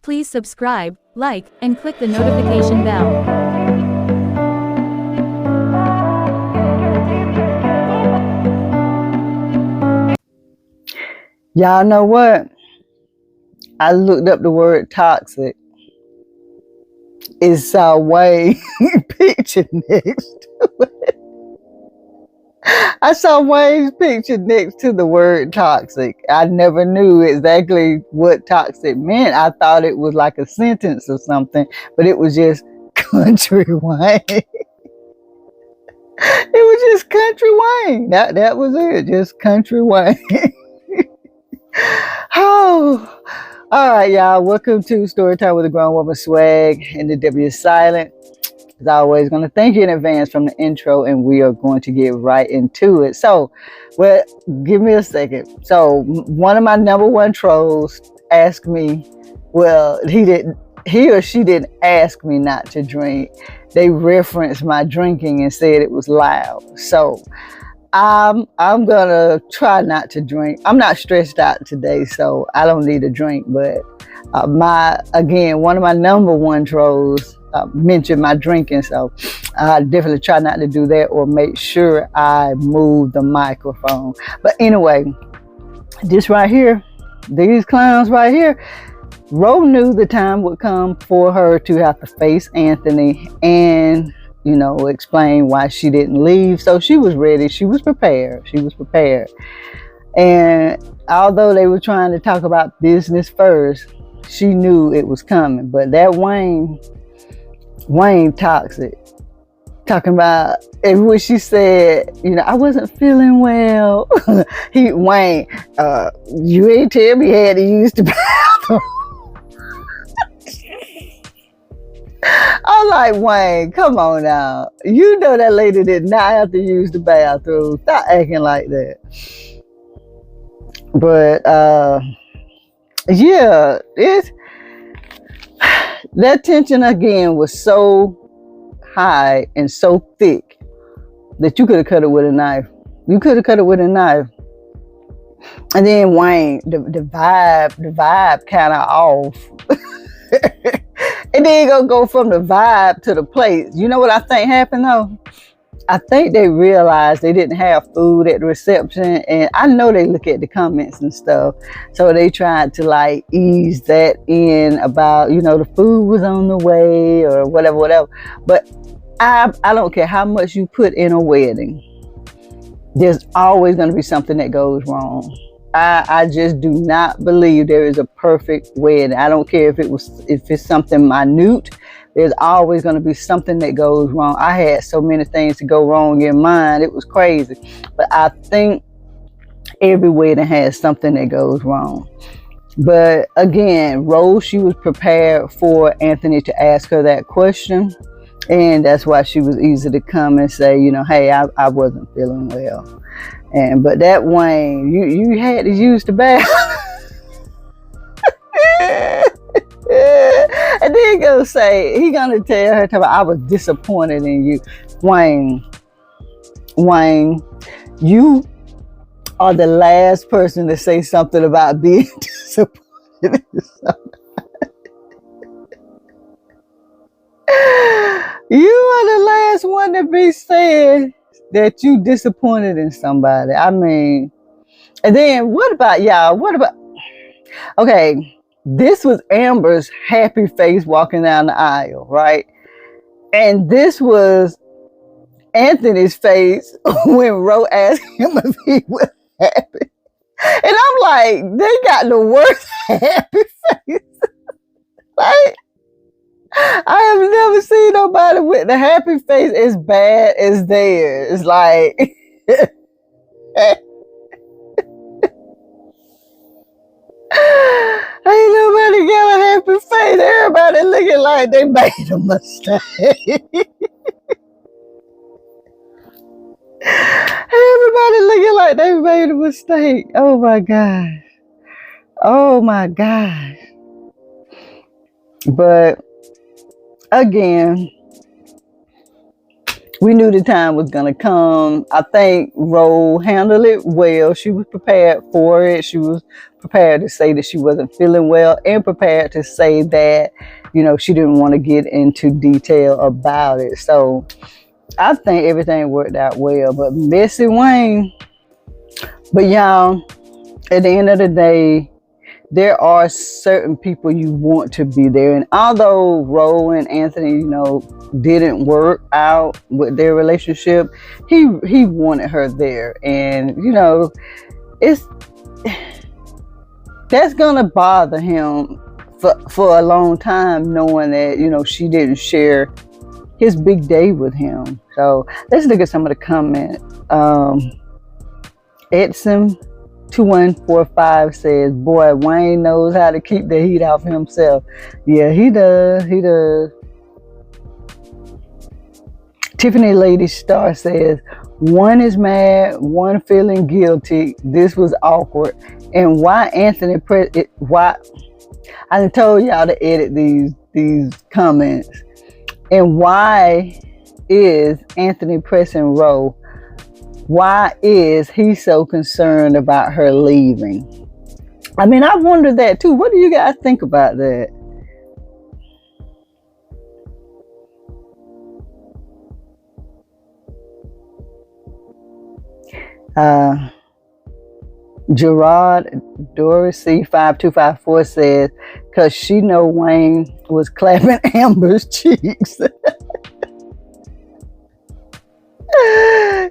Please subscribe, like, and click the notification bell. Y'all know what? I looked up the word toxic. It's Wayne picture next to it. I saw Wayne's picture next to the word toxic. I never knew exactly what toxic meant. I thought it was like a sentence or something, but it was just Country Wayne. It was just Country Wayne. That was it. Just Country Wayne. Oh, all right, y'all. Welcome to Storytime with a Grown Woman Swag, and the W is silent. As always, going to thank you in advance from the intro, and we are going to get right into it. So, well, give me a second. So, one of my number one trolls asked me, well, he or she didn't ask me not to drink. They referenced my drinking and said it was loud. So, I'm gonna try not to drink. I'm not stressed out today, so I don't need a drink. But one of my number one trolls mentioned my drinking, so I definitely try not to do that or make sure I move the microphone. But anyway, this right here, these clowns right here. Ro knew the time would come for her to have to face Anthony and explain why she didn't leave. So she was ready. She was prepared. And although they were trying to talk about business first, she knew it was coming. But that Wayne toxic. Talking about, and when she said, I wasn't feeling well. Wayne, you ain't tell me you had to use the bathroom. I'm like, Wayne, come on now. You know that lady did not have to use the bathroom. Stop acting like that. But yeah, that tension again was so high and so thick that you could have cut it with a knife. And then Wayne, the vibe kind of off. And then gonna go from the vibe to the plate. You know what I think happened though? I think they realized they didn't have food at the reception, and I know they look at the comments and stuff, so they tried to like ease that in about the food was on the way or whatever. But I don't care how much you put in a wedding, there's always going to be something that goes wrong. I just do not believe there is a perfect wedding. I don't care if it's something minute. There's always going to be something that goes wrong. I had so many things to go wrong in mine. It was crazy. But I think every wedding has something that goes wrong. But again, Rose, she was prepared for Anthony to ask her that question. And that's why she was easy to come and say, hey, I wasn't feeling well. But that Wayne, you had to use the bathroom. And then he gonna tell her, I was disappointed in you. Wayne, you are the last person to say something about being disappointed in somebody. You are the last one to be saying that you disappointed in somebody. I mean, and then what about y'all? Okay, this was Amber's happy face walking down the aisle, right? And this was Anthony's face when Ro asked him if he was happy. And I'm like, they got the worst happy face. Like, I have never seen nobody with the happy face as bad as theirs. Like, ain't nobody got a happy face. Everybody looking like they made a mistake. Everybody looking like they made a mistake. Oh my gosh. But again, we knew the time was gonna come. I think Ro handled it well. She was prepared for it. She was prepared to say that she wasn't feeling well, and prepared to say that, you know, she didn't want to get into detail about it. So I think everything worked out well. But Messy Wayne, but y'all, at the end of the day, there are certain people you want to be there. And although Ro and Anthony, you know, didn't work out with their relationship, he wanted her there. And, you know, that's gonna bother him for a long time, knowing that, you know, she didn't share his big day with him. So let's look at some of the comments. Edson 2145 says, boy, Wayne knows how to keep the heat off himself. Yeah, he does. He does. Tiffany Lady Star says, one is mad, one feeling guilty. This was awkward. And why Anthony why I done told y'all to edit these comments. And why is Anthony pressing Ro? Why is he so concerned about her leaving? I mean, I wonder that too. What do you guys think about that? Gerard Dorsey 5254 says, cause she know Wayne was clapping Amber's cheeks.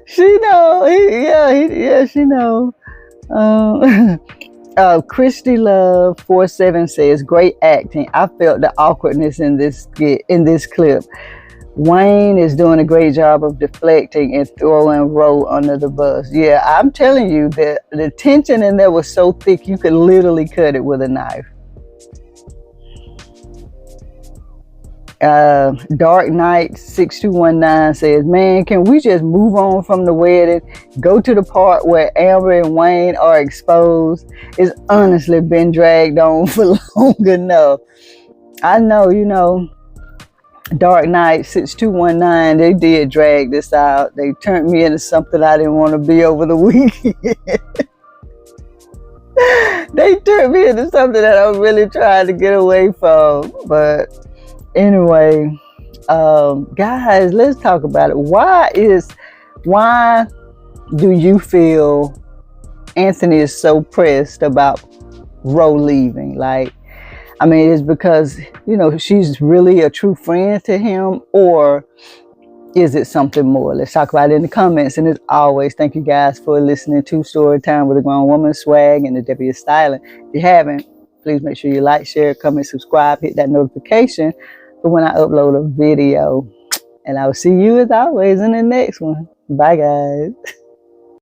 She know, she know. Christy Love 47 says, great acting. I felt the awkwardness in this clip. Wayne is doing a great job of deflecting and throwing Ro under the bus. Yeah, I'm telling you that the tension in there was so thick you could literally cut it with a knife. Dark Knight 6219 says, man, can we just move on from the wedding, go to the part where Amber and Wayne are exposed? It's honestly been dragged on for long enough. I know, you know, Dark Knight 6219, they did drag this out. They turned me into something I didn't want to be over the weekend. They turned me into something that I'm really trying to get away from. But anyway, guys, let's talk about it. Why do you feel Anthony is so pressed about Ro leaving? Like, I mean, it's because, you know, she's really a true friend to him, or is it something more? Let's talk about it in the comments. And as always, thank you guys for listening to Story Time with a Grown Woman, Swag, and the W Styling. If you haven't, please make sure you like, share, comment, subscribe, hit that notification for when I upload a video. And I will see you as always in the next one. Bye, guys.